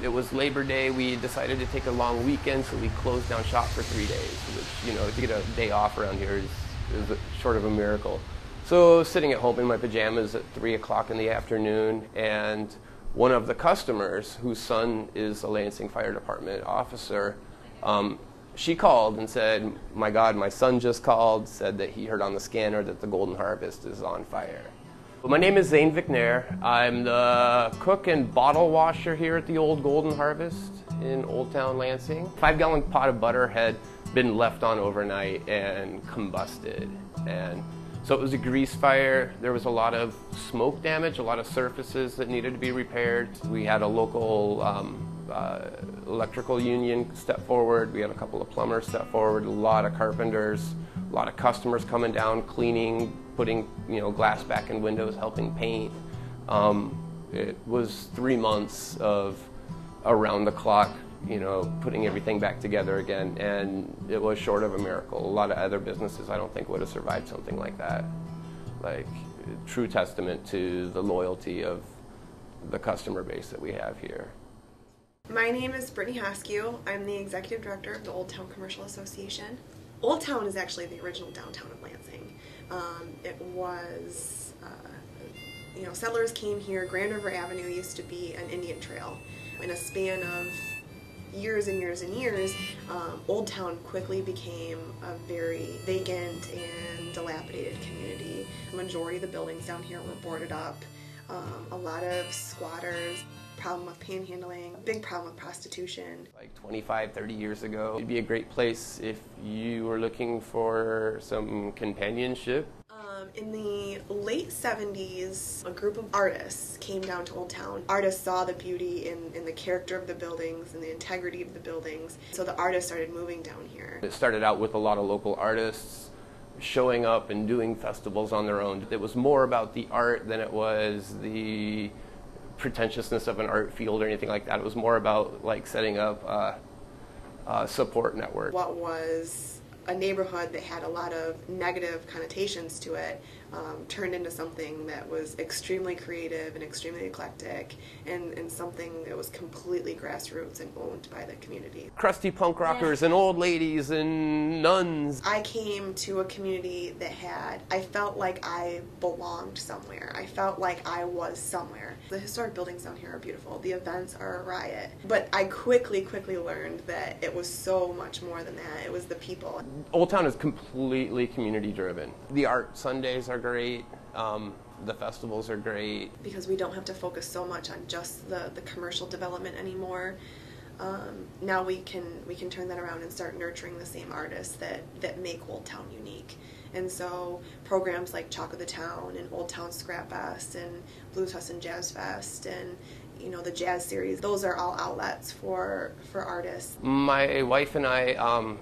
It was Labor Day. We decided to take a long weekend, so we closed down shop for 3 days, which, to get a day off around here is short of a miracle. So sitting at home in my pajamas at 3 o'clock in the afternoon, and one of the customers, whose son is a Lansing Fire Department officer, she called and said, "My God, my son just called, said that he heard on the scanner that the Golden Harvest is on fire." My name is Zane Vicknair. I'm the cook and bottle washer here at the old Golden Harvest in OldTown, Lansing. 5-gallon pot of butter had been left on overnight and combusted. And so it was a grease fire. There was a lot of smoke damage, a lot of surfaces that needed to be repaired. We had a local electrical union step forward. We had a couple of plumbers step forward, a lot of carpenters, a lot of customers coming down, cleaning, putting glass back in windows, helping paint. It was 3 months of around the clock, putting everything back together again, and it was short of a miracle. A lot of other businesses I don't think would have survived something like that. Like, true testament to the loyalty of the customer base that we have here. My name is Brittany Hoskew. I'm the Executive Director of the OldTown Commercial Association. OldTown is actually the original downtown of Lansing. It was, settlers came here. Grand River Avenue used to be an Indian trail. In a span of years and years and years, OldTown quickly became a very vacant and dilapidated community. The majority of the buildings down here were boarded up. A lot of squatters, problem with panhandling, big problem with prostitution. Like 25, 30 years ago, it'd be a great place if you were looking for some companionship. In the late 70s, a group of artists came down to OldTown. Artists saw the beauty in the character of the buildings and the integrity of the buildings, so the artists started moving down here. It started out with a lot of local artists showing up and doing festivals on their own. It was more about the art than it was the pretentiousness of an art field or anything like that. It was more about setting up a support network. What was a neighborhood that had a lot of negative connotations to it turned into something that was extremely creative and extremely eclectic, and something that was completely grassroots and owned by the community. Crusty punk rockers and old ladies and nuns. I came to a community that I felt like I belonged somewhere. I felt like I was somewhere. The historic buildings down here are beautiful. The events are a riot. But I quickly learned that it was so much more than that. It was the people. OldTown is completely community driven. The art Sundays are great. The festivals are great. Because we don't have to focus so much on just the commercial development anymore. Now we can turn that around and start nurturing the same artists that make OldTown unique. And so programs like Chalk of the Town and OldTown Scrap Fest and Blues Fest and Jazz Fest and the jazz series, those are all outlets for artists. My wife and I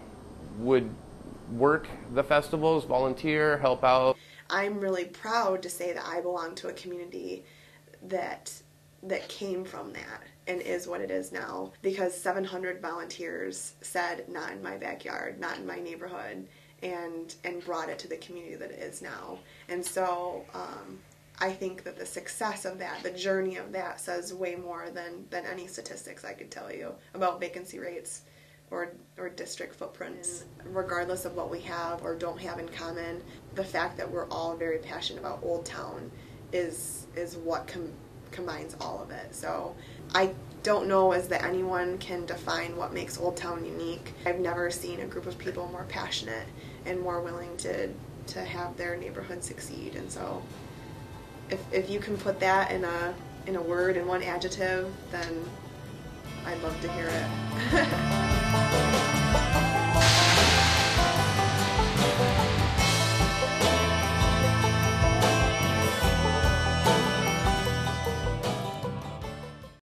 would work the festivals, volunteer, help out. I'm really proud to say that I belong to a community that came from that and is what it is now, because 700 volunteers said, "Not in my backyard, not in my neighborhood," and brought it to the community that it is now. And so I think that the success of that, the journey of that, says way more than any statistics I could tell you about vacancy rates or district footprints. Regardless of what we have or don't have in common, the fact that we're all very passionate about OldTown is what combines all of it. So I don't know as that anyone can define what makes OldTown unique. I've never seen a group of people more passionate and more willing to have their neighborhood succeed. And so if you can put that in a word, in one adjective, then I'd love to hear it.